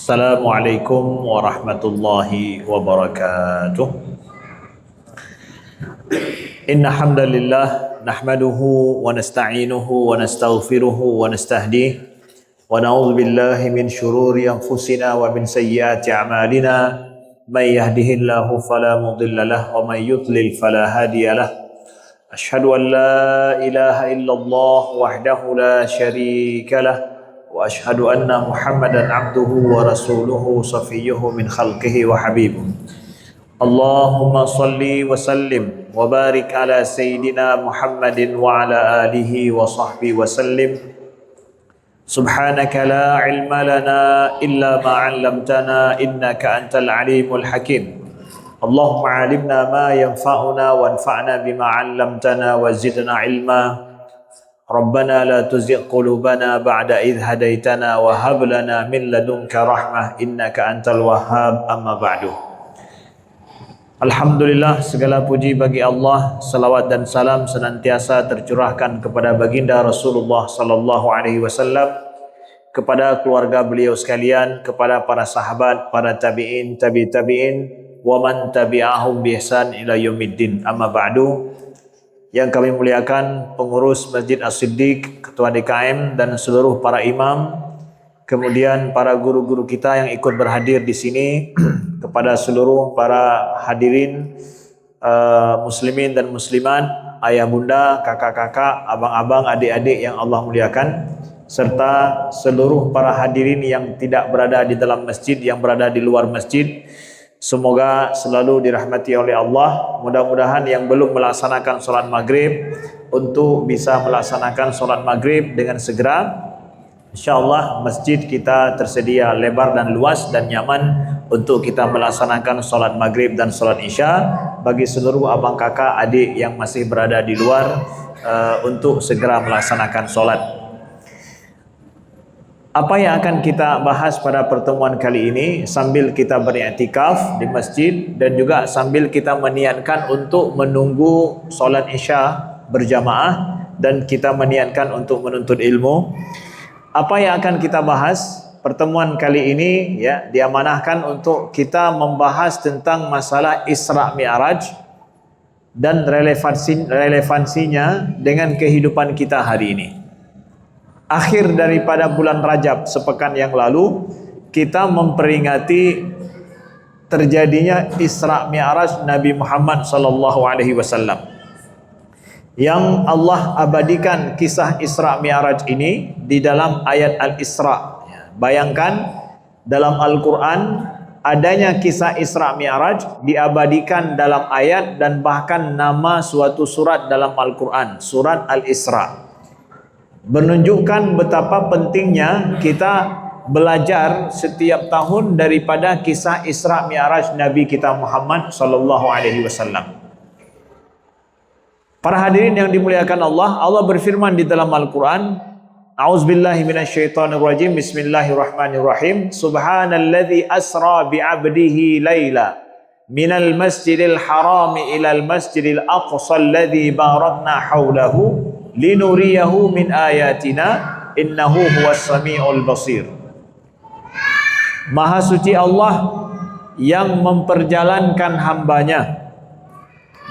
Assalamualaikum warahmatullahi wabarakatuh. Inna hamdalillah nahmaduhu wa nasta'inuhu wa nastaghfiruhu wa nastahdihi wa na'udzu billahi min syururi anfusina wa min sayyiati a'malina may yahdihillahu fala mudilla lahu wa may yudlil fala hadiya lahu. Asyhadu an la ilaha illallah wahdahu la syarika lahu wa asyhadu anna Muhammadan abduhu wa rasuluhu safiyyuhu min khalqihi wa habibuh. Allahumma salli wa sallim wa barik ala sayyidina Muhammadin wa ala alihi wa sahbihi wa sallim. Subhanaka la ilma lana illa ma 'allamtana innaka antal alimul hakim. Allahumma 'allimna ma yanfa'una wanfa'na bima 'allamtana wa zidna ilma. Rabbana la tuzigh qulubana ba'da idh hadaitana wa hab lana min ladunka rahmah innaka antal wahhab. Amma ba'du. Alhamdulillah, segala puji bagi Allah, salawat dan salam senantiasa tercurahkan kepada baginda Rasulullah sallallahu alaihi wasallam, kepada keluarga beliau sekalian, kepada para sahabat, para tabi'in, tabi'in, wa man tabi'ahum bi ihsan ila yaumiddin. Amma ba'du. Yang kami muliakan pengurus Masjid As-Siddiq, ketua DKM dan seluruh para imam, kemudian para guru-guru kita yang ikut berhadir di sini, kepada seluruh para hadirin muslimin dan muslimat, ayah bunda, kakak-kakak, abang-abang, adik-adik yang Allah muliakan, serta seluruh para hadirin yang tidak berada di dalam masjid, yang berada di luar masjid. Semoga selalu dirahmati oleh Allah. Mudah-mudahan yang belum melaksanakan solat maghrib untuk bisa melaksanakan solat maghrib dengan segera. InsyaAllah masjid kita tersedia lebar dan luas dan nyaman untuk kita melaksanakan solat maghrib dan solat isya. Bagi seluruh abang kakak adik yang masih berada di luar untuk segera melaksanakan solat. Apa yang akan kita bahas pada pertemuan kali ini sambil kita beriktikaf di masjid dan juga sambil kita meniatkan untuk menunggu solat isya berjamaah dan kita meniatkan untuk menuntut ilmu. Apa yang akan kita bahas pertemuan kali ini ya diamanahkan untuk kita membahas tentang masalah Isra Mi'raj dan relevansinya dengan kehidupan kita hari ini. Akhir daripada bulan Rajab sepekan yang lalu kita memperingati terjadinya Isra Mi'raj Nabi Muhammad sallallahu alaihi wasallam. Yang Allah abadikan kisah Isra Mi'raj ini di dalam ayat Al-Isra. Bayangkan dalam Al-Quran adanya kisah Isra Mi'raj diabadikan dalam ayat dan bahkan nama suatu surat dalam Al-Quran, surat Al-Isra. Menunjukkan betapa pentingnya kita belajar setiap tahun daripada kisah Isra Mi'raj Nabi kita Muhammad sallallahu alaihi wasallam. Para hadirin yang dimuliakan Allah, Allah berfirman di dalam Al-Quran, A'udzubillahi minasyaitonirrajim, Bismillahirrahmanirrahim. Subhanalladzi asra bi'abdihi laila minal masjidil harami ilal masjidil aqsa alladzi barakna haulahu linuriyahu min ayatina innahu huwas samiul basir. Maha suci Allah yang memperjalankan hambanya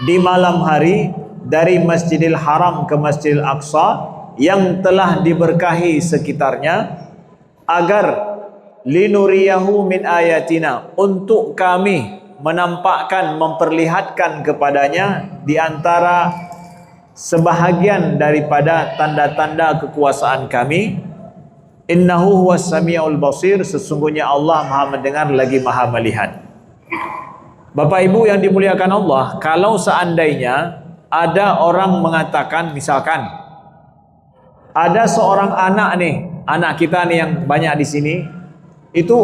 di malam hari dari Masjidil Haram ke Masjidil Aqsa yang telah diberkahi sekitarnya, agar linuriyahu min ayatina, untuk kami menampakkan, memperlihatkan kepadanya di antara sebahagian daripada tanda-tanda kekuasaan kami. Innahu huwas samiul basir, sesungguhnya Allah Maha mendengar lagi Maha melihat. Bapak Ibu yang dimuliakan Allah, kalau seandainya ada orang mengatakan, misalkan ada seorang anak nih, anak kita nih yang banyak di sini, itu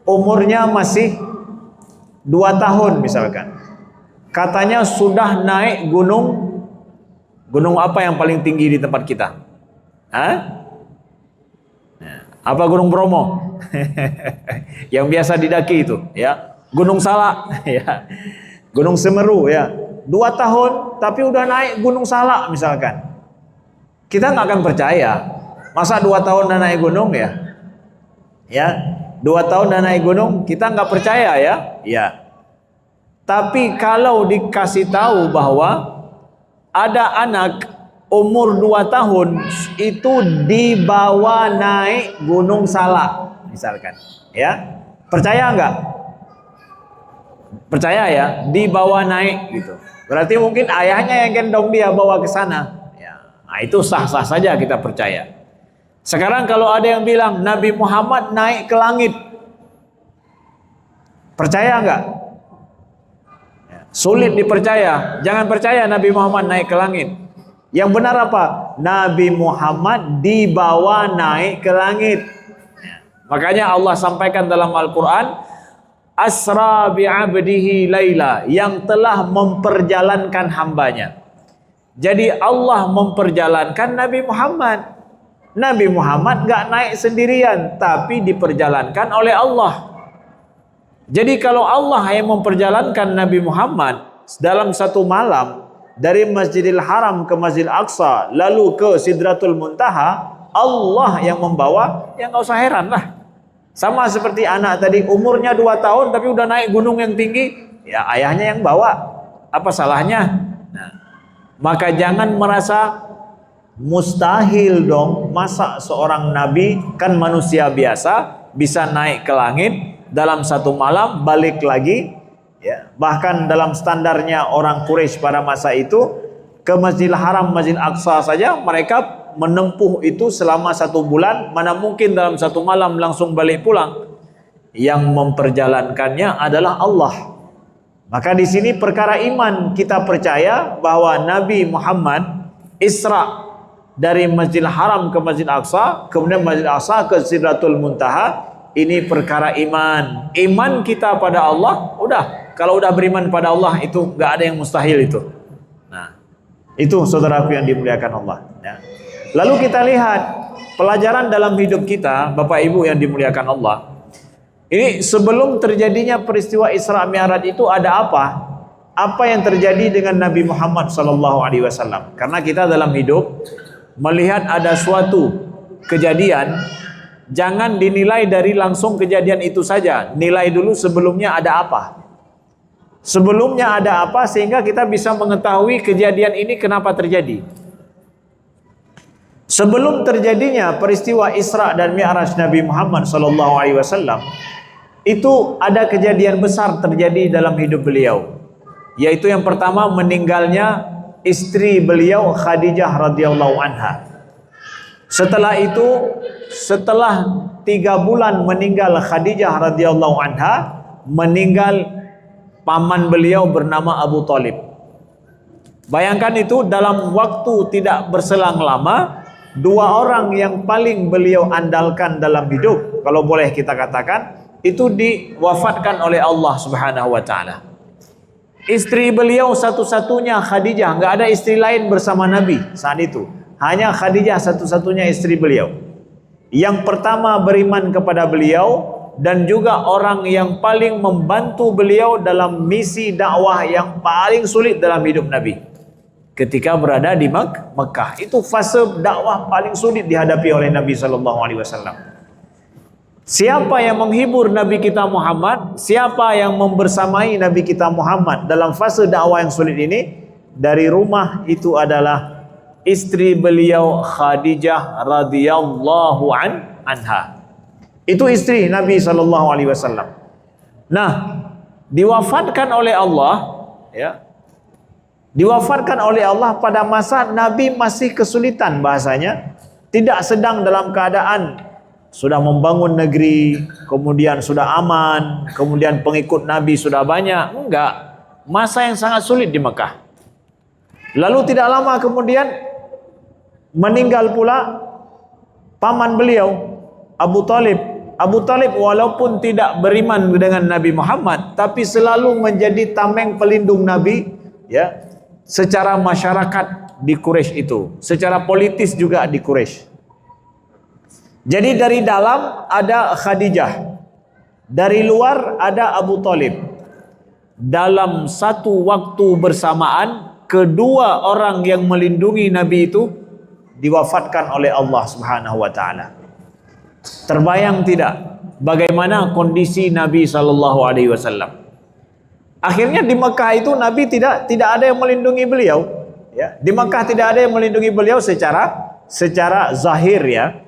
umurnya masih 2 tahun misalkan, katanya sudah naik gunung. Gunung apa yang paling tinggi di tempat kita? Apa Gunung Bromo? Yang biasa didaki itu, ya. Gunung Salak, ya. Gunung Semeru, ya. 2 tahun tapi udah naik Gunung Salak misalkan. Kita nggak akan percaya. Masa 2 tahun udah naik gunung ya? Ya. 2 tahun dah naik gunung, kita nggak percaya ya? Ya. Tapi kalau dikasih tahu bahwa ada anak umur 2 tahun itu dibawa naik Gunung Salak, misalkan, ya, percaya nggak? Percaya ya, dibawa naik gitu. Berarti mungkin ayahnya yang gendong dia bawa ke sana. Ya, nah itu sah-sah saja kita percaya. Sekarang kalau ada yang bilang Nabi Muhammad naik ke langit, percaya nggak? Sulit dipercaya. Jangan percaya Nabi Muhammad naik ke langit. Yang benar apa? Nabi Muhammad dibawa naik ke langit. Makanya Allah sampaikan dalam Al-Quran, asra bi'abdihi laila, yang telah memperjalankan hambanya. Jadi Allah memperjalankan Nabi Muhammad. Nabi Muhammad gak naik sendirian, tapi diperjalankan oleh Allah. Jadi kalau Allah yang memperjalankan Nabi Muhammad dalam satu malam dari Masjidil Haram ke Masjidil Aqsa lalu ke Sidratul Muntaha, Allah yang membawa, ya nggak usah heran lah. Sama seperti anak tadi, umurnya 2 tahun tapi udah naik gunung yang tinggi, ya ayahnya yang bawa, apa salahnya? Nah, maka jangan merasa mustahil dong, masa seorang nabi kan manusia biasa bisa naik ke langit dalam satu malam balik lagi, ya. Bahkan dalam standarnya orang Quraisy pada masa itu, ke Masjidil Haram, Masjidil Aqsa saja mereka menempuh itu selama 1 bulan, mana mungkin dalam satu malam langsung balik pulang. Yang memperjalankannya adalah Allah. Maka di sini perkara iman, kita percaya bahwa Nabi Muhammad Isra dari Masjidil Haram ke Masjidil Aqsa, kemudian Masjidil Aqsa ke Sidratul Muntaha. Ini perkara iman. Iman kita pada Allah, udah. Kalau udah beriman pada Allah, itu nggak ada yang mustahil itu. Nah, itu saudaraku yang dimuliakan Allah. Ya. Lalu kita lihat pelajaran dalam hidup kita, Bapak Ibu yang dimuliakan Allah. Ini sebelum terjadinya peristiwa Isra Mi'raj itu ada apa? Apa yang terjadi dengan Nabi Muhammad SAW? Karena kita dalam hidup melihat ada suatu kejadian, jangan dinilai dari langsung kejadian itu saja. Nilai dulu sebelumnya ada apa. Sebelumnya ada apa sehingga kita bisa mengetahui kejadian ini kenapa terjadi. Sebelum terjadinya peristiwa Isra dan Mi'raj Nabi Muhammad SAW, itu ada kejadian besar terjadi dalam hidup beliau. Yaitu yang pertama, meninggalnya istri beliau Khadijah radhiyallahu anha. Setelah itu, setelah 3 bulan meninggal Khadijah radhiyallahu anha, meninggal paman beliau bernama Abu Thalib. Bayangkan itu, dalam waktu tidak berselang lama, 2 orang yang paling beliau andalkan dalam hidup, kalau boleh kita katakan, itu diwafatkan oleh Allah Subhanahu wa taala. Istri beliau satu-satunya Khadijah, nggak ada istri lain bersama Nabi saat itu. Hanya Khadijah satu-satunya istri beliau. Yang pertama beriman kepada beliau dan juga orang yang paling membantu beliau dalam misi dakwah yang paling sulit dalam hidup Nabi. Ketika berada di Mekah, itu fase dakwah paling sulit dihadapi oleh Nabi SAW. Siapa yang menghibur Nabi kita Muhammad, siapa yang membersamai Nabi kita Muhammad dalam fase dakwah yang sulit ini, dari rumah itu adalah istri beliau Khadijah radhiyallahu anha. Itu istri Nabi SAW. Nah, diwafatkan oleh Allah, ya. Diwafatkan oleh Allah pada masa Nabi masih kesulitan bahasanya, tidak sedang dalam keadaan sudah membangun negeri, kemudian sudah aman, kemudian pengikut Nabi sudah banyak. Enggak, masa yang sangat sulit di Mekah. Lalu tidak lama kemudian meninggal pula paman beliau Abu Thalib. Abu Thalib walaupun tidak beriman dengan Nabi Muhammad, tapi selalu menjadi tameng pelindung Nabi, ya. Secara masyarakat di Quraisy itu, secara politis juga di Quraisy. Jadi dari dalam ada Khadijah, dari luar ada Abu Thalib. Dalam satu waktu bersamaan, kedua orang yang melindungi Nabi itu diwafatkan oleh Allah Subhanahu wa taala. Terbayang tidak bagaimana kondisi Nabi SAW. Akhirnya di Mekah itu Nabi tidak ada yang melindungi beliau. Ya, di Mekah tidak ada yang melindungi beliau secara zahir, ya,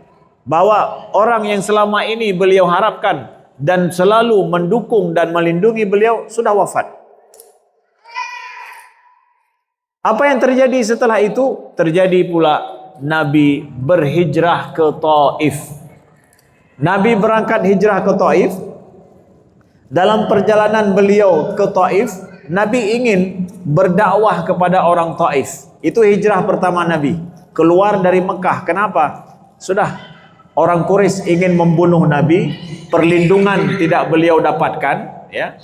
bahwa orang yang selama ini beliau harapkan dan selalu mendukung dan melindungi beliau sudah wafat. Apa yang terjadi setelah itu? Terjadi pula Nabi berhijrah ke Taif. Nabi berangkat hijrah ke Taif. Dalam perjalanan beliau ke Taif, Nabi ingin berdakwah kepada orang Taif. Itu hijrah pertama Nabi, keluar dari Mekah. Kenapa? Sudah orang Quraisy ingin membunuh Nabi, perlindungan tidak beliau dapatkan, ya,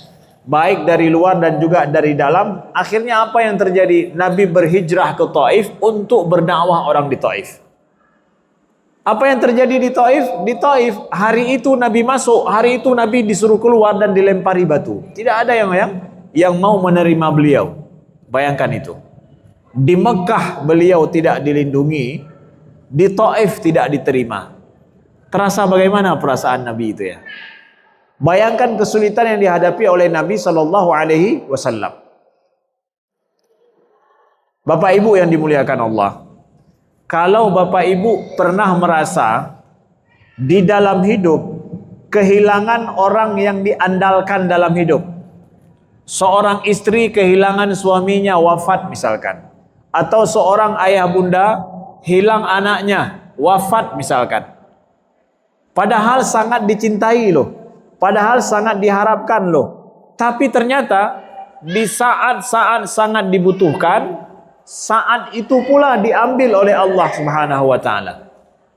baik dari luar dan juga dari dalam. Akhirnya apa yang terjadi? Nabi berhijrah ke Taif untuk berdakwah orang di Taif. Apa yang terjadi di Taif? Di Taif hari itu Nabi masuk, hari itu Nabi disuruh keluar dan dilempari batu. Tidak ada yang mau menerima beliau. Bayangkan itu. Di Mekah beliau tidak dilindungi, di Taif tidak diterima. Terasa bagaimana perasaan Nabi itu, ya? Bayangkan kesulitan yang dihadapi oleh Nabi SAW. Bapak Ibu yang dimuliakan Allah, kalau Bapak Ibu pernah merasa di dalam hidup kehilangan orang yang diandalkan dalam hidup, seorang istri kehilangan suaminya wafat misalkan, atau seorang ayah bunda hilang anaknya wafat misalkan, padahal sangat dicintai loh, padahal sangat diharapkan loh, tapi ternyata di saat-saat sangat dibutuhkan, saat itu pula diambil oleh Allah Subhanahu wa taala.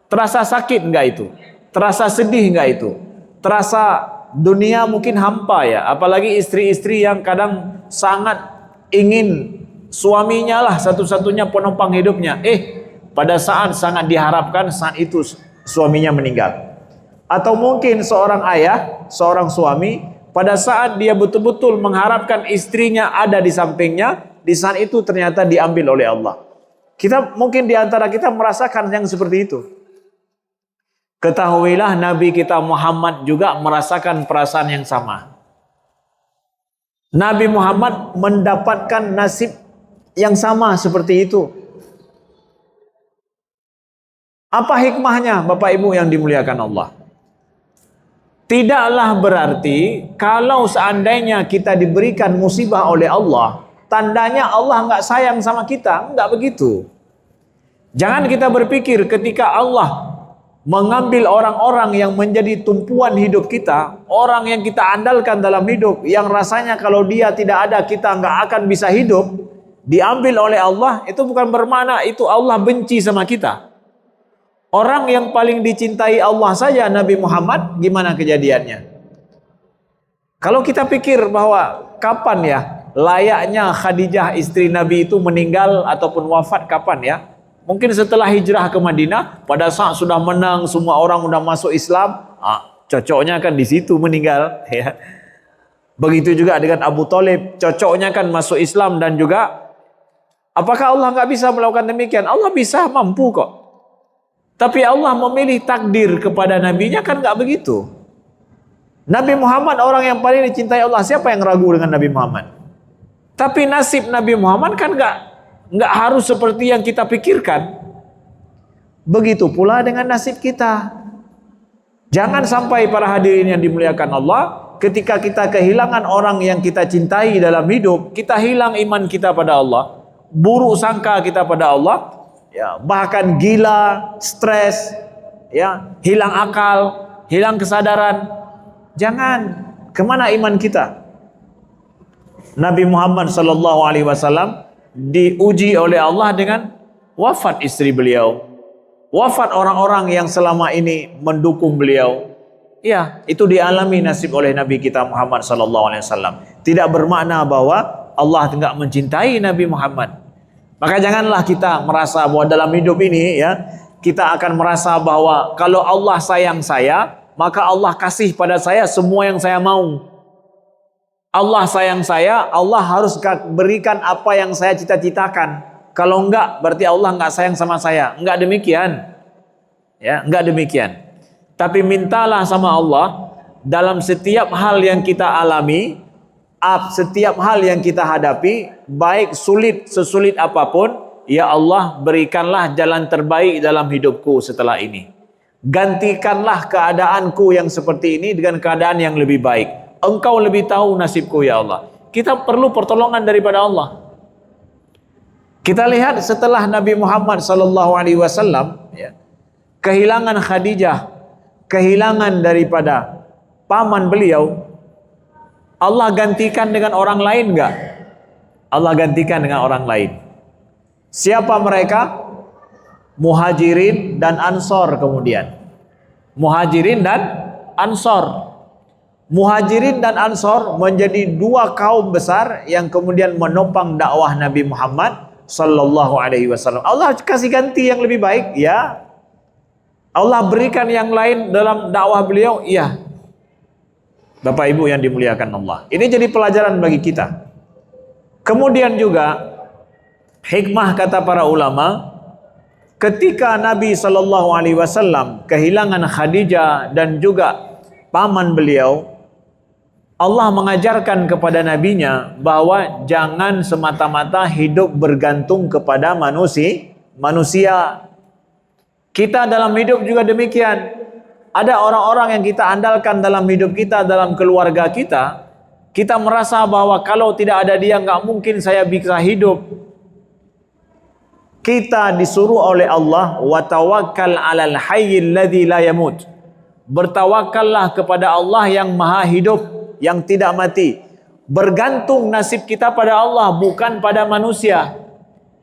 Terasa sakit enggak itu? Terasa sedih enggak itu? Terasa dunia mungkin hampa, ya, apalagi istri-istri yang kadang sangat ingin suaminya lah satu-satunya penopang hidupnya. Pada saat sangat diharapkan, saat itu suaminya meninggal. Atau mungkin seorang ayah, seorang suami, pada saat dia betul-betul mengharapkan istrinya ada di sampingnya, di saat itu ternyata diambil oleh Allah. Kita mungkin di antara kita merasakan yang seperti itu. Ketahuilah Nabi kita Muhammad juga merasakan perasaan yang sama. Nabi Muhammad mendapatkan nasib yang sama seperti itu. Apa hikmahnya, Bapak Ibu yang dimuliakan Allah? Tidaklah berarti kalau seandainya kita diberikan musibah oleh Allah, tandanya Allah nggak sayang sama kita. Nggak begitu. Jangan kita berpikir ketika Allah mengambil orang-orang yang menjadi tumpuan hidup kita, orang yang kita andalkan dalam hidup, yang rasanya kalau dia tidak ada kita nggak akan bisa hidup, diambil oleh Allah, itu bukan bermakna itu Allah benci sama kita. Orang yang paling dicintai Allah saja, Nabi Muhammad, gimana kejadiannya? Kalau kita pikir bahwa kapan ya layaknya Khadijah istri Nabi itu meninggal ataupun wafat, kapan ya? Mungkin setelah hijrah ke Madinah, pada saat sudah menang, semua orang sudah masuk Islam, cocoknya kan di situ meninggal, ya. Begitu juga dengan Abu Thalib, cocoknya kan masuk Islam dan juga, apakah Allah nggak bisa melakukan demikian? Allah bisa, mampu kok. Tapi Allah memilih takdir kepada nabinya kan nggak begitu. Nabi Muhammad orang yang paling dicintai Allah, siapa yang ragu dengan Nabi Muhammad? Tapi nasib Nabi Muhammad kan nggak harus seperti yang kita pikirkan. Begitu pula dengan nasib kita. Jangan sampai para hadirin yang dimuliakan Allah, ketika kita kehilangan orang yang kita cintai dalam hidup, kita hilang iman kita pada Allah, buruk sangka kita pada Allah, ya, bahkan gila, stres, ya, hilang akal, hilang kesadaran. Jangan, kemana iman kita? Nabi Muhammad SAW diuji oleh Allah dengan wafat istri beliau, wafat orang-orang yang selama ini mendukung beliau. Ya, itu dialami nasib oleh Nabi kita Muhammad SAW. Tidak bermakna bahwa Allah tidak mencintai Nabi Muhammad. Maka janganlah kita merasa bahwa dalam hidup ini, ya, kita akan merasa bahwa kalau Allah sayang saya, maka Allah kasih pada saya semua yang saya mau. Allah sayang saya, Allah harus berikan apa yang saya cita-citakan. Kalau enggak, berarti Allah enggak sayang sama saya. Enggak demikian. Ya, enggak demikian. Tapi mintalah sama Allah dalam setiap hal yang kita alami, setiap hal yang kita hadapi, baik sulit sesulit apapun, ya Allah, berikanlah jalan terbaik dalam hidupku setelah ini. Gantikanlah keadaanku yang seperti ini dengan keadaan yang lebih baik. Engkau lebih tahu nasibku, ya Allah. Kita perlu pertolongan daripada Allah. Kita lihat setelah Nabi Muhammad SAW ya, kehilangan Khadijah, kehilangan daripada paman beliau, Allah gantikan dengan orang lain enggak? Allah gantikan dengan orang lain. Siapa mereka? Muhajirin dan Ansor kemudian. Muhajirin dan Ansor. Muhajirin dan Ansor menjadi dua kaum besar yang kemudian menopang dakwah Nabi Muhammad sallallahu alaihi wasallam. Allah kasih ganti yang lebih baik, ya. Allah berikan yang lain dalam dakwah beliau, iya. Bapak Ibu yang dimuliakan Allah. Ini jadi pelajaran bagi kita. Kemudian juga hikmah kata para ulama, ketika Nabi sallallahu alaihi wasallam kehilangan Khadijah dan juga paman beliau, Allah mengajarkan kepada nabinya bahwa jangan semata-mata hidup bergantung kepada manusia. Kita dalam hidup juga demikian. Ada orang-orang yang kita andalkan dalam hidup kita, dalam keluarga kita. Kita merasa bahwa kalau tidak ada dia nggak mungkin saya bisa hidup. Kita disuruh oleh Allah, wa tawakkal 'alal hayyil ladzi la yamut. Bertawakallah kepada Allah yang maha hidup, yang tidak mati. Bergantung nasib kita pada Allah, bukan pada manusia.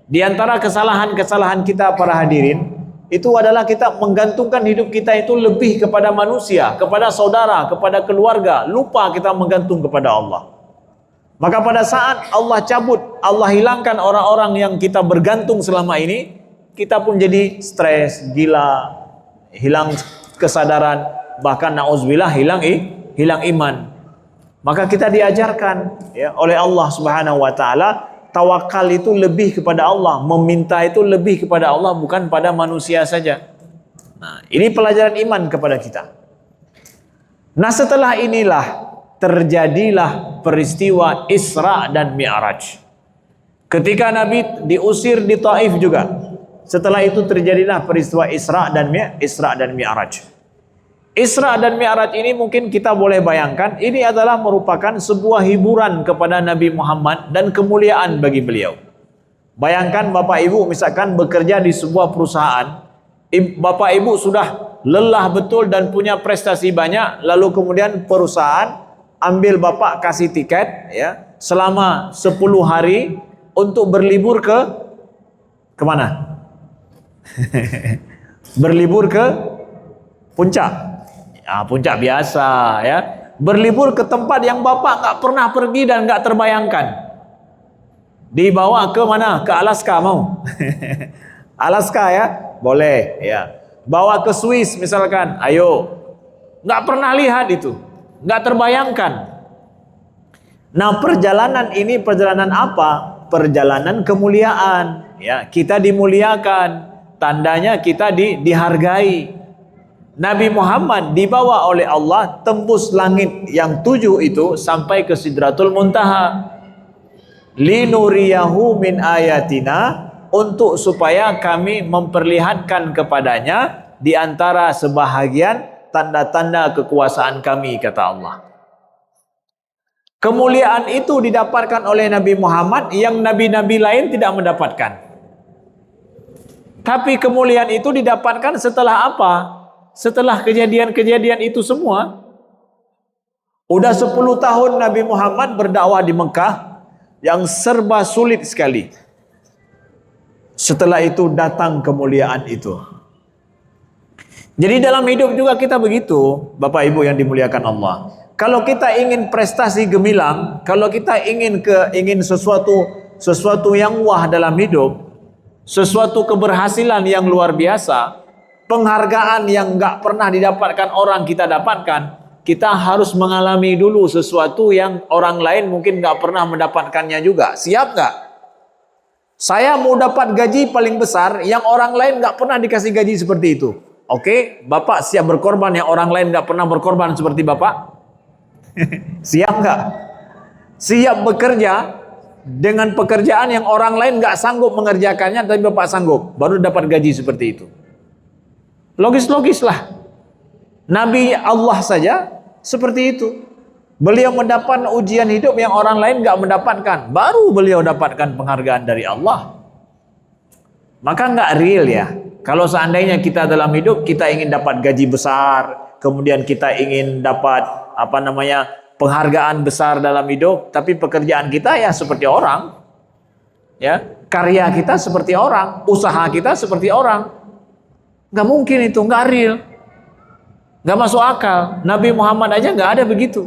Di antara kesalahan-kesalahan kita para hadirin, itu adalah kita menggantungkan hidup kita itu lebih kepada manusia, kepada saudara, kepada keluarga. Lupa kita menggantung kepada Allah. Maka pada saat Allah cabut, Allah hilangkan orang-orang yang kita bergantung selama ini, kita pun jadi stres, gila, hilang kesadaran, bahkan na'udzubillah hilang iman. Maka kita diajarkan ya, oleh Allah Subhanahu wa taala, tawakal itu lebih kepada Allah, meminta itu lebih kepada Allah, bukan pada manusia saja. Nah, ini pelajaran iman kepada kita. Nah, setelah inilah terjadilah peristiwa Isra dan Mi'raj. Ketika Nabi diusir di Taif juga. Setelah itu terjadilah peristiwa Isra dan Mi'raj. Isra dan Mi'raj ini mungkin kita boleh bayangkan, ini adalah merupakan sebuah hiburan kepada Nabi Muhammad dan kemuliaan bagi beliau. Bayangkan Bapak Ibu misalkan bekerja di sebuah perusahaan, Bapak Ibu sudah lelah betul dan punya prestasi banyak, lalu kemudian perusahaan ambil Bapak kasih tiket ya selama 10 hari untuk berlibur kemana? Berlibur ke puncak. Ya, puncak biasa ya. Berlibur ke tempat yang Bapak nggak pernah pergi dan nggak terbayangkan. Dibawa ke mana? Ke Alaska mau? Alaska ya? Boleh ya. Bawa ke Swiss misalkan. Ayo. Nggak pernah lihat itu. Nggak terbayangkan. Nah, perjalanan ini perjalanan apa? Perjalanan kemuliaan. Ya, kita dimuliakan. Tandanya kita dihargai. Nabi Muhammad dibawa oleh Allah tembus langit yang 7 itu sampai ke Sidratul Muntaha. Linuriyahu min ayatina, untuk supaya kami memperlihatkan kepadanya di antara sebahagian tanda-tanda kekuasaan kami, kata Allah. Kemuliaan itu didapatkan oleh Nabi Muhammad yang nabi-nabi lain tidak mendapatkan. Tapi kemuliaan itu didapatkan setelah apa? Setelah kejadian-kejadian itu semua. Udah 10 tahun Nabi Muhammad berdakwah di Mekah yang serba sulit sekali. Setelah itu datang kemuliaan itu. Jadi dalam hidup juga kita begitu, Bapak Ibu yang dimuliakan Allah. Kalau kita ingin prestasi gemilang, kalau kita ingin sesuatu yang wah dalam hidup, sesuatu keberhasilan yang luar biasa, penghargaan yang nggak pernah didapatkan orang kita dapatkan, kita harus mengalami dulu sesuatu yang orang lain mungkin nggak pernah mendapatkannya juga. Siap nggak? Saya mau dapat gaji paling besar yang orang lain nggak pernah dikasih gaji seperti itu. Oke, Bapak siap berkorban yang orang lain nggak pernah berkorban seperti Bapak? Siap nggak? Siap bekerja dengan pekerjaan yang orang lain nggak sanggup mengerjakannya, tapi Bapak sanggup, baru dapat gaji seperti itu. Logis-logis lah. Nabi Allah saja seperti itu. Beliau mendapat ujian hidup yang orang lain nggak mendapatkan, baru beliau dapatkan penghargaan dari Allah. Maka nggak real ya. Kalau seandainya kita dalam hidup kita ingin dapat gaji besar, kemudian kita ingin dapat penghargaan besar dalam hidup, tapi pekerjaan kita ya seperti orang, ya karya kita seperti orang, usaha kita seperti orang, nggak mungkin itu, nggak real, nggak masuk akal. Nabi Muhammad aja nggak ada begitu.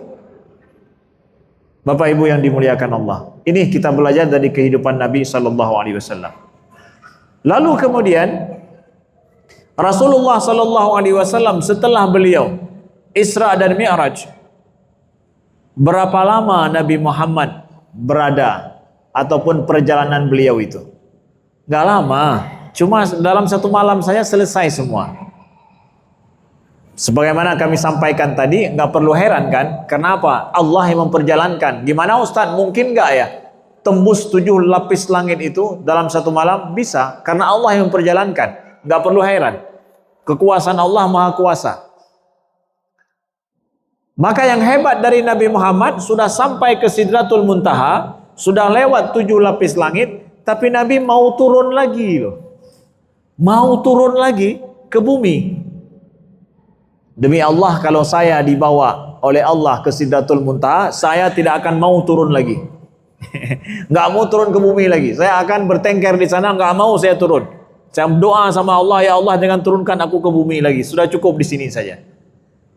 Bapak Ibu yang dimuliakan Allah, ini kita belajar dari kehidupan Nabi Sallallahu Alaihi Wasallam. Lalu kemudian Rasulullah Sallallahu Alaihi Wasallam setelah beliau Isra dan Mi'raj, berapa lama Nabi Muhammad berada ataupun perjalanan beliau itu? Gak lama, cuma dalam satu malam saya selesai semua. Sebagaimana kami sampaikan tadi, nggak perlu heran kan? Kenapa? Allah yang memperjalankan. Gimana Ustadz? Mungkin nggak ya tembus 7 lapis langit itu dalam satu malam? Bisa, karena Allah yang memperjalankan. Nggak perlu heran. Kekuasaan Allah Maha Kuasa. Maka yang hebat dari Nabi Muhammad sudah sampai ke Sidratul Muntaha, sudah lewat 7 lapis langit, tapi Nabi mau turun lagi loh. Mau turun lagi ke bumi. Demi Allah, kalau saya dibawa oleh Allah ke Sidratul Muntaha, saya tidak akan mau turun lagi. Nggak mau turun ke bumi lagi. Saya akan bertengkar di sana, nggak mau saya turun. Saya doa sama Allah, ya Allah jangan turunkan aku ke bumi lagi. Sudah cukup di sini saja.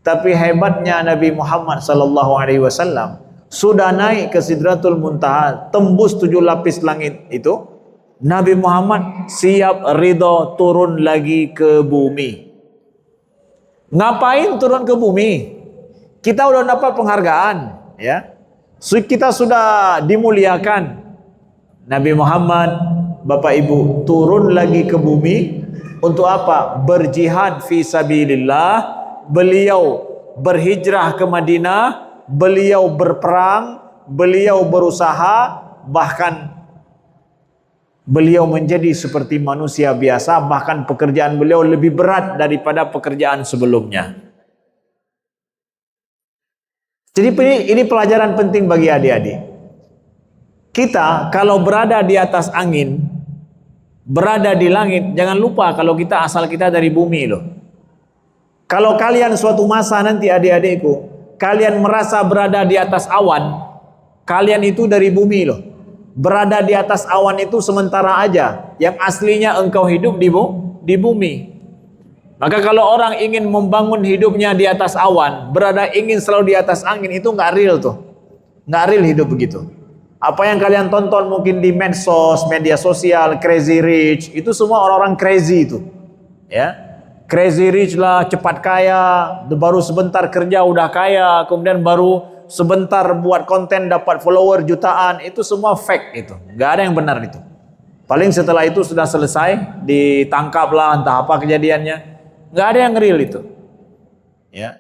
Tapi hebatnya Nabi Muhammad Sallallahu Alaihi Wasallam sudah naik ke Sidratul Muntaha, tembus 7 lapis langit itu, Nabi Muhammad siap ridho turun lagi ke bumi. Ngapain turun ke bumi? Kita udah dapat penghargaan, ya. Kita sudah dimuliakan. Nabi Muhammad, Bapak Ibu, turun lagi ke bumi untuk apa? Berjihad fi sabilillah. Beliau berhijrah ke Madinah, beliau berperang, beliau berusaha, bahkan beliau menjadi seperti manusia biasa, bahkan pekerjaan beliau lebih berat daripada pekerjaan sebelumnya. Jadi ini pelajaran penting bagi adik-adik. Kita kalau berada di atas angin, berada di langit, jangan lupa kalau asal kita dari bumi loh. Kalau kalian suatu masa nanti adik-adikku, kalian merasa berada di atas awan, kalian itu dari bumi loh. Berada di atas awan itu sementara aja, yang aslinya engkau hidup di bumi. Maka kalau orang ingin membangun hidupnya di atas awan, ingin selalu di atas angin, itu nggak real tuh. Nggak real hidup begitu. Apa yang kalian tonton mungkin di medsos, media sosial, crazy rich, itu semua orang-orang crazy itu. Ya. Crazy rich lah, cepat kaya, baru sebentar kerja udah kaya, kemudian baru sebentar buat konten dapat follower jutaan, itu semua fake itu. Nggak ada yang benar itu. Paling setelah itu sudah selesai, ditangkaplah entah apa kejadiannya. Nggak ada yang real itu. Ya.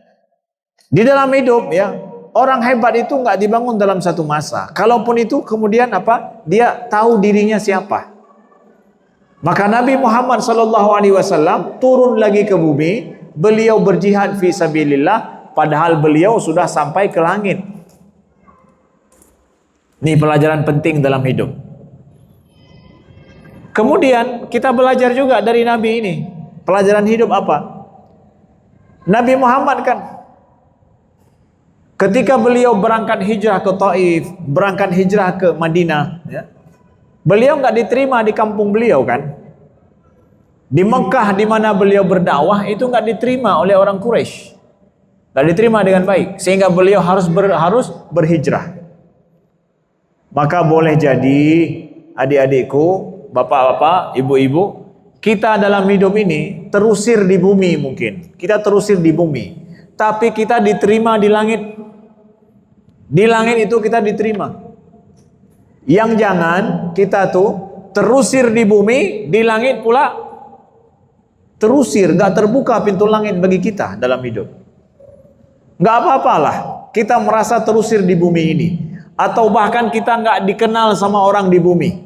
Di dalam hidup ya, orang hebat itu nggak dibangun dalam satu masa. Kalaupun itu kemudian apa? Dia tahu dirinya siapa. Maka Nabi Muhammad SAW turun lagi ke bumi, beliau berjihad fi sabilillah, padahal beliau sudah sampai ke langit. Ini pelajaran penting dalam hidup. Kemudian kita belajar juga dari Nabi ini. Pelajaran hidup apa? Nabi Muhammad kan ketika beliau berangkat hijrah ke Taif, berangkat hijrah ke Madinah, ya, beliau nggak diterima di kampung beliau kan. Di Mekah di mana beliau berdakwah itu nggak diterima oleh orang Quraisy, nggak diterima dengan baik, sehingga beliau harus berhijrah. Maka boleh jadi adik-adikku, bapak-bapak, ibu-ibu, kita dalam hidup ini terusir di bumi mungkin, kita terusir di bumi, tapi kita diterima di langit. Di langit itu kita diterima. Yang jangan kita tuh terusir di bumi, di langit pula terusir, nggak terbuka pintu langit bagi kita dalam hidup. Nggak apa-apalah kita merasa terusir di bumi ini, atau bahkan kita nggak dikenal sama orang di bumi,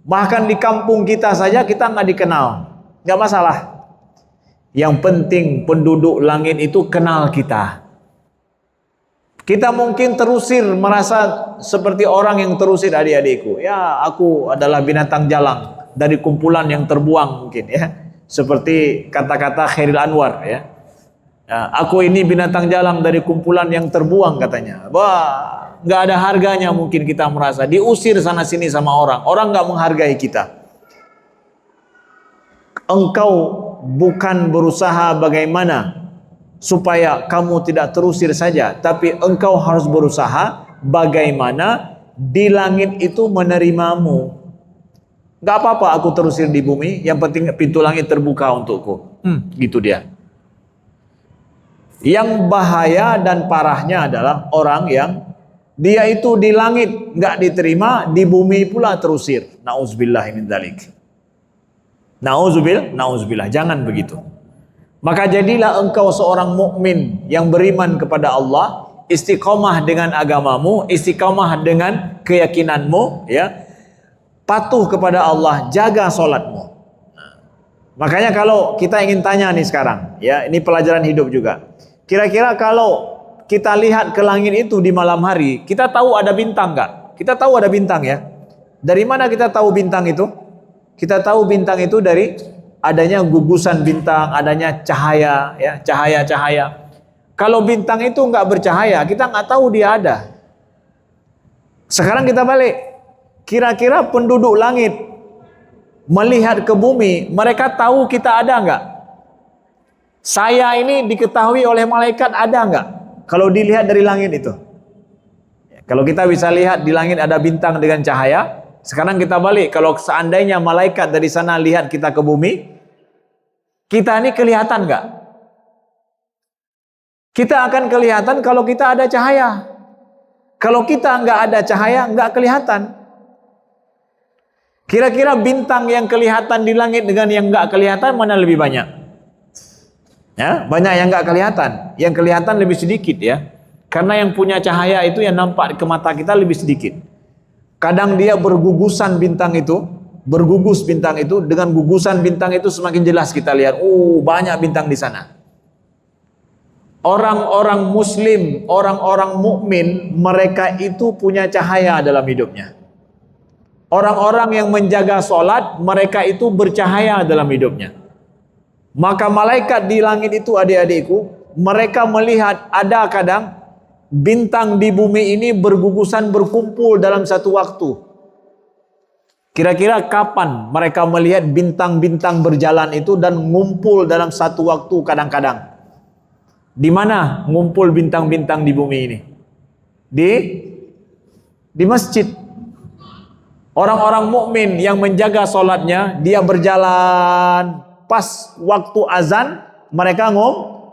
bahkan di kampung kita saja kita nggak dikenal, nggak masalah. Yang penting penduduk langit itu kenal kita. Kita mungkin terusir, merasa seperti orang yang terusir, adik-adikku. Ya, aku adalah binatang jalang dari kumpulan yang terbuang mungkin ya. Seperti kata-kata Khairil Anwar ya. Ya, aku ini binatang jalang dari kumpulan yang terbuang katanya. Wah, nggak ada harganya mungkin kita merasa. Diusir sana sini sama orang. Orang nggak menghargai kita. Engkau bukan berusaha bagaimana supaya kamu tidak terusir saja, tapi engkau harus berusaha bagaimana di langit itu menerimamu. Gak apa-apa aku terusir di bumi, yang penting pintu langit terbuka untukku. Gitu dia. Yang bahaya dan parahnya adalah orang yang dia itu di langit gak diterima, di bumi pula terusir. Nauzubillah min dzalik. Nauzubillah, jangan begitu. Maka jadilah engkau seorang mukmin yang beriman kepada Allah, istiqomah dengan agamamu, istiqomah dengan keyakinanmu, ya. Patuh kepada Allah, jaga solatmu. Makanya kalau kita ingin tanya nih sekarang, ya, ini pelajaran hidup juga. Kira-kira kalau kita lihat ke langit itu di malam hari, kita tahu ada bintang nggak? Kita tahu ada bintang ya. Dari mana kita tahu bintang itu? Kita tahu bintang itu dari adanya gugusan bintang, adanya cahaya, ya, cahaya-cahaya. Kalau bintang itu nggak bercahaya, kita nggak tahu dia ada. Sekarang kita balik. Kira-kira penduduk langit melihat ke bumi, mereka tahu kita ada nggak? Saya ini diketahui oleh malaikat ada nggak? Kalau dilihat dari langit itu. Kalau kita bisa lihat di langit ada bintang dengan cahaya, sekarang kita balik, kalau seandainya malaikat dari sana lihat kita ke bumi, kita ini kelihatan nggak? Kita akan kelihatan kalau kita ada cahaya. Kalau kita nggak ada cahaya, nggak kelihatan. Kira-kira bintang yang kelihatan di langit dengan yang nggak kelihatan mana lebih banyak? Ya, banyak yang nggak kelihatan. Yang kelihatan lebih sedikit ya. Karena yang punya cahaya itu yang nampak ke mata kita lebih sedikit. Kadang dia bergugusan bintang itu, bergugus bintang itu, dengan gugusan bintang itu semakin jelas kita lihat, banyak bintang di sana. Orang-orang muslim, orang-orang mukmin, mereka itu punya cahaya dalam hidupnya. Orang-orang yang menjaga solat, mereka itu bercahaya dalam hidupnya. Maka malaikat di langit itu, adik-adikku, mereka melihat ada kadang bintang di bumi ini bergugusan berkumpul dalam satu waktu. Kira-kira kapan mereka melihat bintang-bintang berjalan itu dan ngumpul dalam satu waktu kadang-kadang? Di mana ngumpul bintang-bintang di bumi ini? Di masjid. Orang-orang mukmin yang menjaga solatnya, dia berjalan pas waktu azan, mereka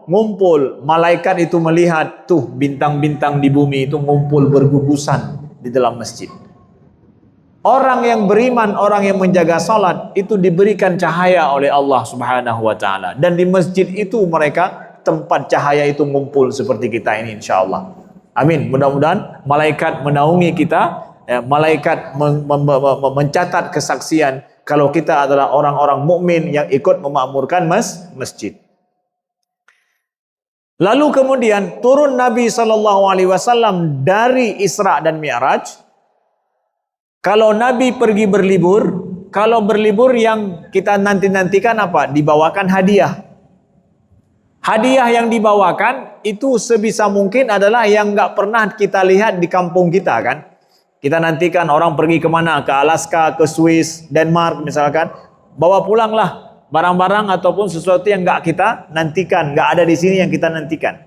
ngumpul. Malaikat itu melihat tuh bintang-bintang di bumi itu ngumpul bergugusan di dalam masjid. Orang yang beriman, orang yang menjaga salat itu diberikan cahaya oleh Allah Subhanahu wa taala, dan di masjid itu mereka tempat cahaya itu ngumpul seperti kita ini insyaallah. Amin. Mudah-mudahan malaikat menaungi kita, ya, malaikat mencatat kesaksian kalau kita adalah orang-orang mukmin yang ikut memakmurkan masjid. Lalu kemudian turun Nabi SAW dari Isra dan Mi'raj. Kalau Nabi pergi berlibur, kalau berlibur yang kita nanti-nantikan apa? Dibawakan hadiah. Hadiah yang dibawakan itu sebisa mungkin adalah yang nggak pernah kita lihat di kampung kita kan. Kita nantikan orang pergi kemana? Ke Alaska, ke Swiss, Denmark misalkan. Bawa pulanglah barang-barang ataupun sesuatu yang nggak kita nantikan, nggak ada di sini yang kita nantikan.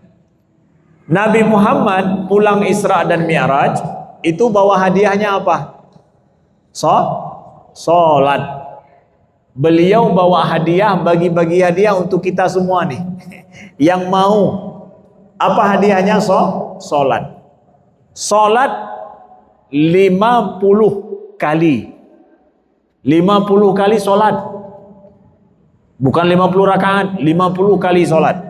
Nabi Muhammad pulang Isra dan Mi'raj itu bawa hadiahnya apa? Salat. Beliau bawa hadiah, bagi-bagi hadiah untuk kita semua nih. Yang mau apa hadiahnya? Salat. Salat 50 kali. 50 kali salat. Bukan 50 rakaat, 50 kali sholat.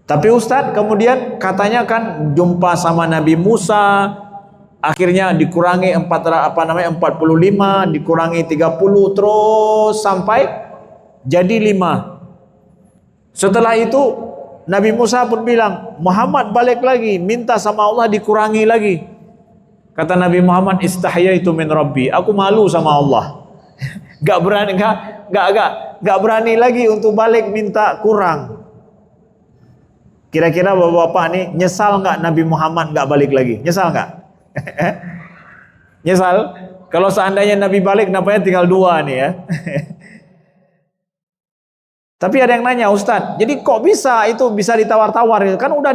Tapi Ustadz kemudian katanya kan jumpa sama Nabi Musa, akhirnya dikurangi 45, dikurangi 30 terus sampai jadi 5. Setelah itu Nabi Musa pun bilang, Muhammad balik lagi, minta sama Allah dikurangi lagi. Kata Nabi Muhammad, istahyaitu min Rabbi, aku malu sama Allah. Gak berani lagi untuk balik minta kurang. Kira-kira bapak-bapak nih nyesal nggak Nabi Muhammad nggak balik lagi? Nyesal nggak? Nyesal? Kalau seandainya Nabi balik, napanya tinggal 2 nih ya. Tapi ada yang nanya, Ustadz, jadi kok bisa itu bisa ditawar-tawar? Kan udah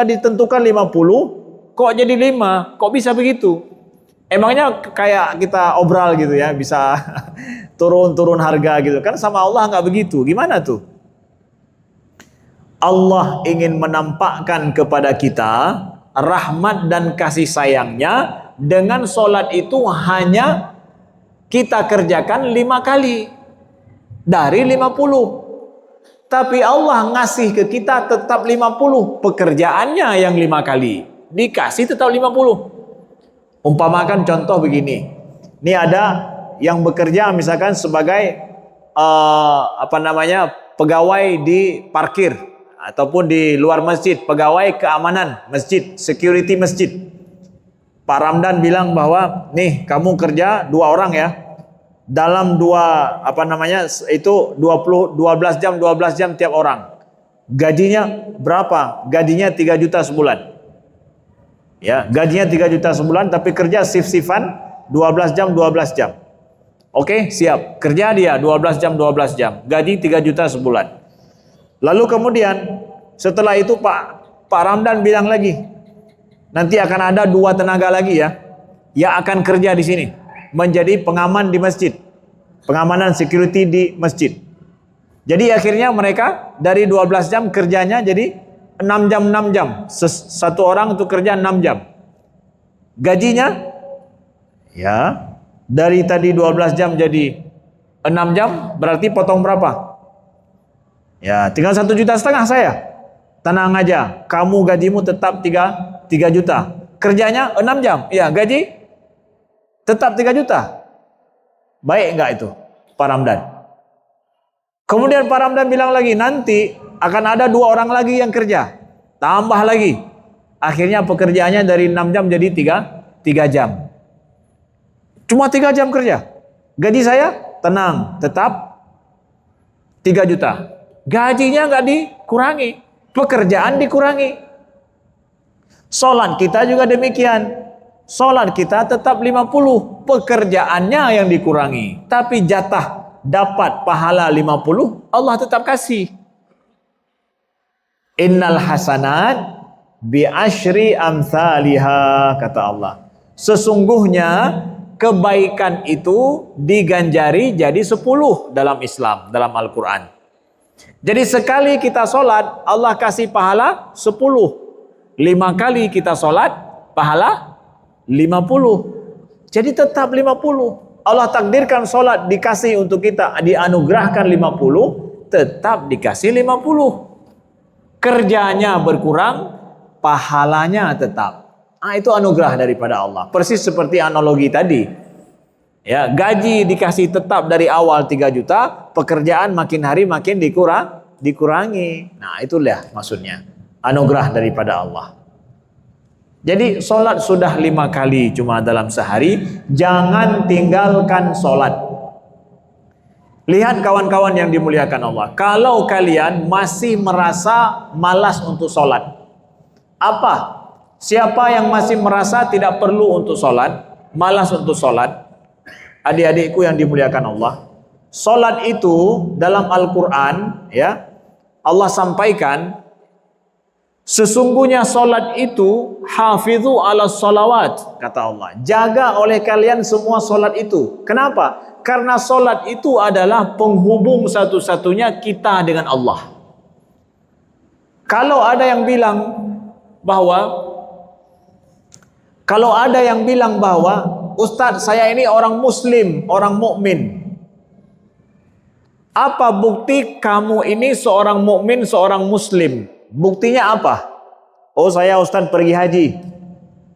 ditentukan 50, kok jadi 5? Kok bisa begitu? Emangnya kayak kita obral gitu ya, bisa turun harga gitu. Kan sama Allah nggak begitu. Gimana tuh? Allah ingin menampakkan kepada kita rahmat dan kasih sayangnya dengan sholat itu hanya kita kerjakan 5 kali dari 50. Tapi Allah ngasih ke kita tetap 50. Pekerjaannya yang 5 kali dikasih tetap 50. Umpamakan contoh begini. Ini ada yang bekerja misalkan sebagai pegawai di parkir ataupun di luar masjid, pegawai keamanan masjid, security masjid. Pak Ramdan bilang bahwa nih kamu kerja 2 orang ya. Dalam 12 jam tiap orang. Gajinya berapa? Gajinya 3 juta sebulan. Ya, gajinya 3 juta sebulan tapi kerja shift-shiftan 12 jam. Oke, siap. Kerja dia 12 jam. Gaji 3 juta sebulan. Lalu kemudian setelah itu Pak Ramdan bilang lagi, nanti akan ada 2 tenaga lagi ya, yang akan kerja di sini menjadi pengaman di masjid, pengamanan security di masjid. Jadi akhirnya mereka dari 12 jam kerjanya jadi 6 jam. Satu orang untuk kerja 6 jam. Gajinya ya dari tadi 12 jam jadi 6 jam, berarti potong berapa? Ya, tinggal 1,5 juta saya. Tenang aja, kamu gajimu tetap 3 juta. Kerjanya 6 jam. Ya, gaji tetap 3 juta. Baik enggak itu, Pak Ramdan? Kemudian Pak Ramdan bilang lagi, nanti akan ada 2 orang lagi yang kerja. Tambah lagi. Akhirnya pekerjaannya dari 6 jam jadi 3 jam. Cuma 3 jam kerja. Gaji saya, tenang, tetap 3 juta. Gajinya nggak dikurangi, pekerjaan dikurangi. Sholat kita juga demikian. Sholat kita tetap 50, pekerjaannya yang dikurangi. Tapi jatah dapat pahala 50, Allah tetap kasih. Innal hasanat bi asyri amsalihha, kata Allah. Sesungguhnya kebaikan itu diganjari jadi 10 dalam Islam, dalam Al-Quran. Jadi sekali kita sholat, Allah kasih pahala 10. 5 kali kita sholat, pahala 50. Jadi tetap 50. Allah takdirkan sholat dikasih untuk kita, dianugerahkan 50, tetap dikasih 50. Kerjanya berkurang, pahalanya tetap. Itu anugerah daripada Allah. Persis seperti analogi tadi. Ya, gaji dikasih tetap dari awal 3 juta, pekerjaan makin hari makin dikurangi. Nah, itulah maksudnya. Anugerah daripada Allah. Jadi sholat sudah 5 kali cuma dalam sehari, jangan tinggalkan sholat. Lihat kawan-kawan yang dimuliakan Allah. Kalau kalian masih merasa malas untuk sholat. Apa? Siapa yang masih merasa tidak perlu untuk sholat, malas untuk sholat? Adik-adikku yang dimuliakan Allah, sholat itu dalam Al-Quran ya, Allah sampaikan sesungguhnya sholat itu hafidhu ala sholawat, kata Allah, jaga oleh kalian semua sholat itu. Kenapa? Karena sholat itu adalah penghubung satu-satunya kita dengan Allah. Kalau ada yang bilang bahwa Ustadz, saya ini orang muslim, orang mukmin. Apa bukti kamu ini seorang mukmin, seorang muslim? Buktinya apa? Oh, saya Ustaz pergi haji.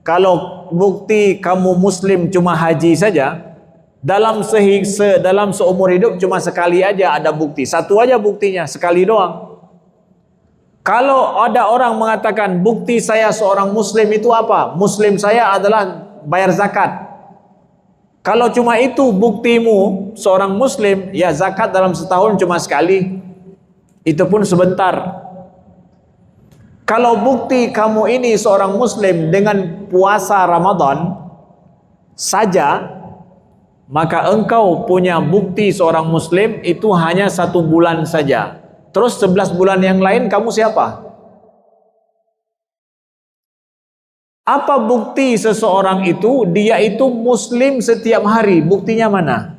Kalau bukti kamu muslim cuma haji saja, dalam seumur hidup cuma sekali aja ada bukti. Satu aja buktinya, sekali doang. Kalau ada orang mengatakan bukti saya seorang muslim itu apa? Muslim saya adalah bayar zakat. Kalau cuma itu buktimu seorang muslim, ya zakat dalam setahun cuma sekali. Itu pun sebentar. Kalau bukti kamu ini seorang muslim dengan puasa Ramadan saja, maka engkau punya bukti seorang muslim itu hanya 1 bulan saja. Terus 11 bulan yang lain kamu siapa? Apa bukti seseorang itu? Dia itu muslim setiap hari. Buktinya mana?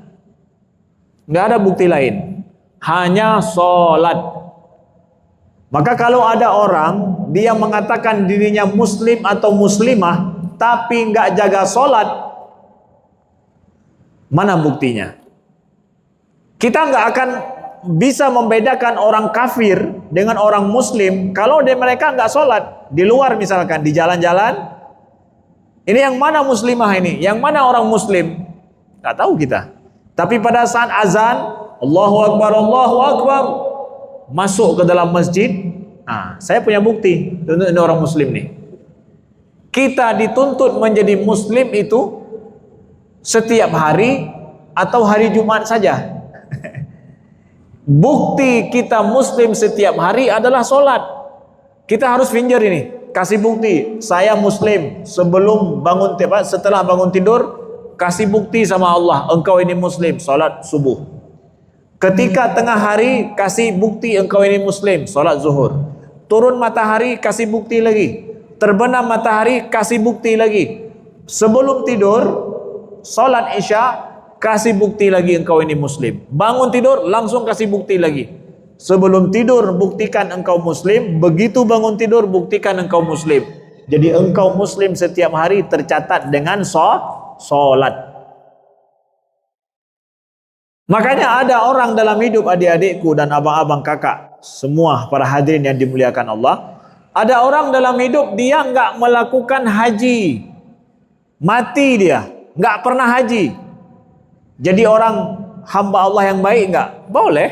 Nggak ada bukti lain. Hanya sholat. Maka kalau ada orang, dia mengatakan dirinya muslim atau muslimah, tapi nggak jaga sholat, mana buktinya? Kita nggak akan bisa membedakan orang kafir dengan orang muslim kalau mereka nggak sholat di luar, misalkan di jalan-jalan. Ini yang mana muslimah ini? Yang mana orang muslim? Nggak tahu kita. Tapi pada saat azan, Allahu Akbar, masuk ke dalam masjid, saya punya bukti ini orang muslim nih. Kita dituntut menjadi muslim itu setiap hari atau hari Jumat saja. Bukti kita muslim setiap hari adalah sholat. Kita harus finger ini, kasih bukti saya muslim sebelum bangun, setelah bangun tidur, kasih bukti sama Allah engkau ini muslim, sholat subuh. Ketika tengah hari, kasih bukti engkau ini muslim, sholat zuhur. Turun matahari, kasih bukti lagi. Terbenam matahari, kasih bukti lagi. Sebelum tidur, sholat isya, kasih bukti lagi engkau ini muslim. Bangun tidur, langsung kasih bukti lagi. Sebelum tidur, buktikan engkau muslim. Begitu bangun tidur, buktikan engkau muslim. Jadi engkau muslim setiap hari tercatat dengan sholat. Makanya ada orang dalam hidup adik-adikku dan abang-abang kakak, semua para hadirin yang dimuliakan Allah, ada orang dalam hidup dia nggak melakukan haji, mati dia, nggak pernah haji. Jadi orang hamba Allah yang baik nggak? Boleh.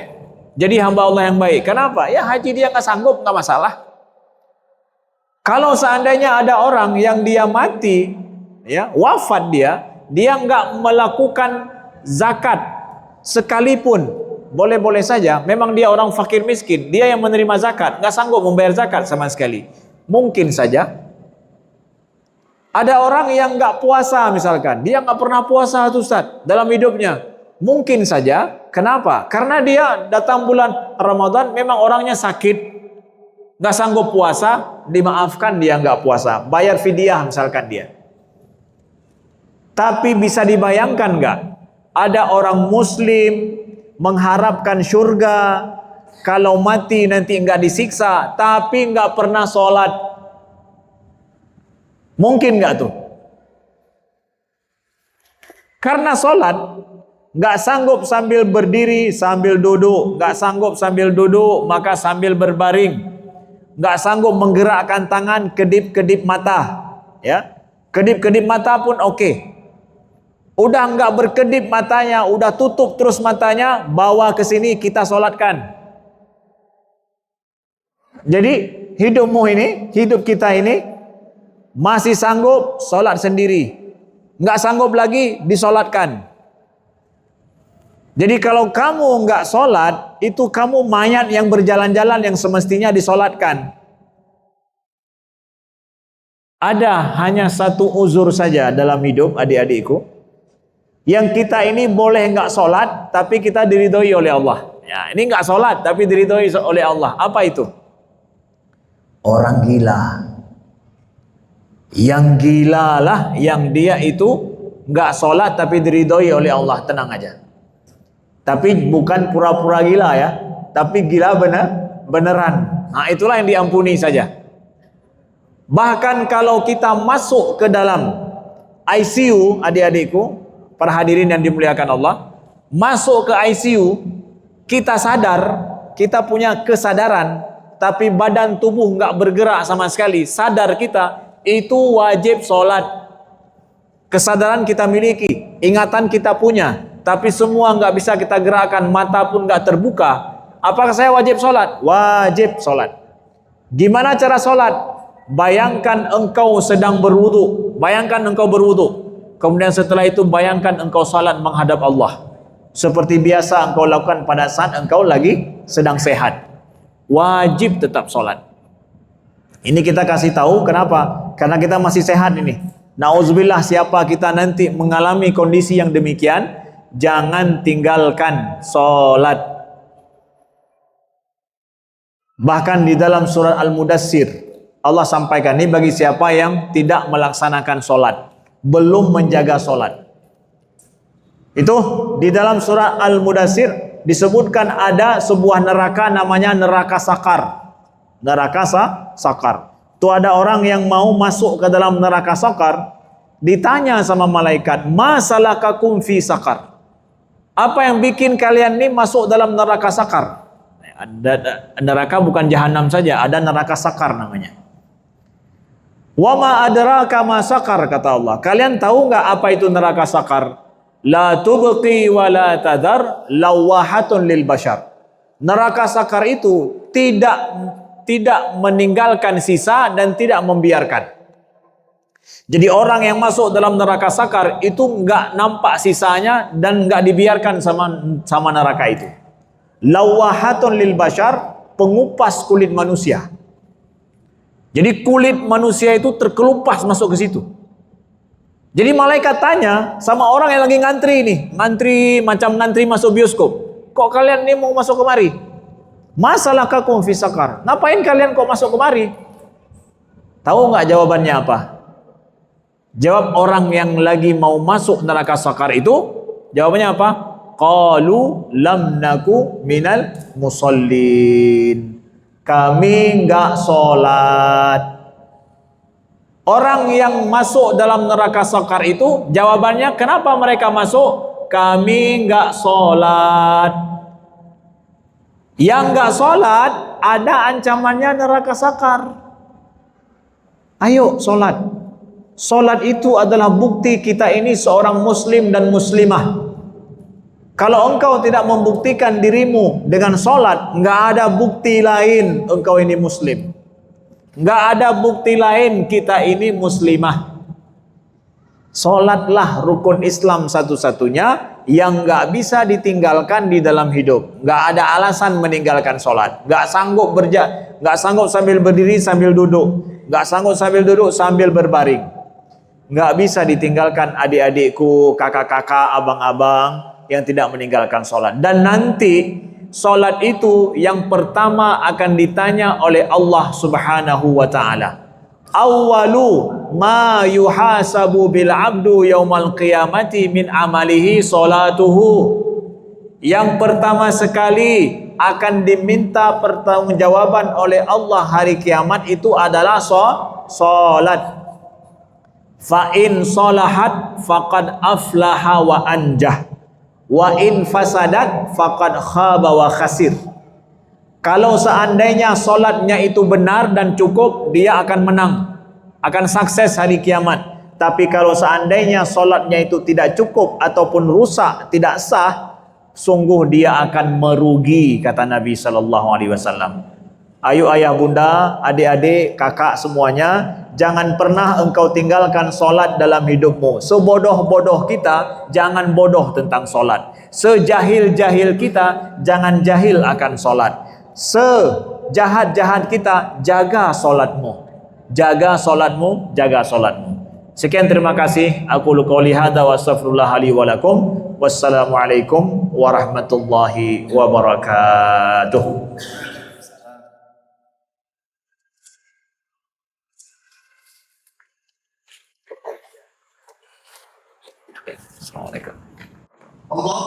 Jadi hamba Allah yang baik. Kenapa? Ya haji dia nggak sanggup, nggak masalah. Kalau seandainya ada orang yang dia mati, ya wafat dia nggak melakukan zakat sekalipun, boleh-boleh saja. Memang dia orang fakir miskin, dia yang menerima zakat, nggak sanggup membayar zakat sama sekali. Mungkin saja ada orang yang nggak puasa misalkan, dia nggak pernah puasa Ustaz dalam hidupnya. Mungkin saja, kenapa? Karena dia datang bulan Ramadan memang orangnya sakit, nggak sanggup puasa, dimaafkan dia nggak puasa, bayar fidyah misalkan dia. Tapi bisa dibayangkan nggak? Ada orang muslim mengharapkan surga, kalau mati nanti nggak disiksa, tapi nggak pernah sholat. Mungkin nggak tuh? Karena sholat nggak sanggup sambil berdiri, sambil duduk, nggak sanggup sambil duduk, maka sambil berbaring, nggak sanggup menggerakkan tangan, kedip-kedip mata, ya, kedip-kedip mata pun oke. Udah nggak berkedip matanya, udah tutup terus matanya, bawa ke sini kita sholatkan. Jadi hidupmu ini, hidup kita ini masih sanggup sholat sendiri, nggak sanggup lagi disolatkan. Jadi kalau kamu nggak sholat, itu kamu mayat yang berjalan-jalan yang semestinya disolatkan. Ada hanya satu uzur saja dalam hidup adik-adikku, yang kita ini boleh nggak sholat, tapi kita diridhoi oleh Allah. Ya, ini nggak sholat, tapi diridhoi oleh Allah. Apa itu? Orang gila. Yang gila lah, yang dia itu nggak sholat tapi diridhoi oleh Allah. Tenang aja. Tapi bukan pura-pura gila ya, tapi gila beneran. Nah itulah yang diampuni saja. Bahkan kalau kita masuk ke dalam ICU, adik-adikku, para hadirin yang dimuliakan Allah, masuk ke ICU, kita sadar, kita punya kesadaran, tapi badan tubuh nggak bergerak sama sekali, sadar kita, itu wajib sholat. Kesadaran kita miliki, ingatan kita punya, tapi semua nggak bisa kita gerakkan, mata pun nggak terbuka. Apakah saya wajib sholat? Wajib sholat. Gimana cara sholat? Bayangkan engkau sedang berwudu. Bayangkan engkau berwudu. Kemudian setelah itu bayangkan engkau sholat menghadap Allah. Seperti biasa engkau lakukan pada saat engkau lagi sedang sehat. Wajib tetap sholat. Ini kita kasih tahu kenapa? Karena kita masih sehat ini. Nauzubillah, siapa kita nanti mengalami kondisi yang demikian, jangan tinggalkan sholat. Bahkan di dalam surat Al-Mudassir Allah sampaikan, ini bagi siapa yang tidak melaksanakan sholat, belum menjaga sholat. Itu di dalam surat Al-Mudassir disebutkan ada sebuah neraka namanya neraka sakar. Neraka sakar. Itu ada orang yang mau masuk ke dalam neraka sakar, ditanya sama malaikat, "Ma salakakum fi sakar?" Apa yang bikin kalian ini masuk dalam neraka sakar? Ada neraka bukan jahanam saja, ada neraka sakar namanya. Wa ma adraka ma sakar, kata Allah. Kalian tahu nggak apa itu neraka sakar? La tubqi wa la tadhar lawahatun lil bashar. Neraka sakar itu tidak meninggalkan sisa dan tidak membiarkan. Jadi orang yang masuk dalam neraka sakar itu nggak nampak sisanya dan nggak dibiarkan sama neraka itu. Lawahatun lil bashar, pengupas kulit manusia. Jadi kulit manusia itu terkelupas masuk ke situ. Jadi malaikat tanya sama orang yang lagi ngantri nih, macam ngantri masuk bioskop. Kok kalian ini mau masuk kemari? Masalahkakum fi sakar. Ngapain kalian kok masuk kemari? Tahu nggak jawabannya apa? Jawab orang yang lagi mau masuk neraka sakar itu, jawabannya apa? Qalu lam naku minal musallin. Kami enggak sholat. Orang yang masuk dalam neraka sakar itu, jawabannya kenapa mereka masuk? Kami enggak sholat. Yang enggak sholat, ada ancamannya neraka sakar. Ayo sholat. Sholat itu adalah bukti kita ini seorang muslim dan muslimah. Kalau engkau tidak membuktikan dirimu dengan sholat, nggak ada bukti lain engkau ini muslim. Nggak ada bukti lain kita ini muslimah. Sholatlah rukun Islam satu-satunya yang nggak bisa ditinggalkan di dalam hidup. Nggak ada alasan meninggalkan sholat. Nggak sanggup sambil berdiri sambil duduk. Nggak sanggup sambil duduk sambil berbaring. Nggak bisa ditinggalkan adik-adikku, kakak-kakak, abang-abang yang tidak meninggalkan sholat. Dan nanti sholat itu yang pertama akan ditanya oleh Allah Subhanahu wa ta'ala. Awwalu ma yuhasabu bil abdu yaumal qiyamati min amalihi sholatuhu. Yang pertama sekali akan diminta pertanggungjawaban oleh Allah hari kiamat itu adalah sholat. Fa in sholahat faqad aflaha wa anjah. Wa in fasadat faqad khaba wa khasir. Kalau seandainya solatnya itu benar dan cukup, dia akan menang, akan sukses hari kiamat. Tapi kalau seandainya solatnya itu tidak cukup ataupun rusak, tidak sah, sungguh dia akan merugi, kata Nabi SAW. Ayo ayah bunda, adik-adik, kakak semuanya, jangan pernah engkau tinggalkan solat dalam hidupmu. Sebodoh-bodoh kita, jangan bodoh tentang solat. Sejahil-jahil kita, jangan jahil akan solat. Sejahat-jahat kita, jaga solatmu. Jaga solatmu, jaga solatmu. Sekian, terima kasih. Aku qouli hadza wa astaghfirullah li wa lakum. Wassalamualaikum warahmatullahi wabarakatuh. Assalamualaikum. Allah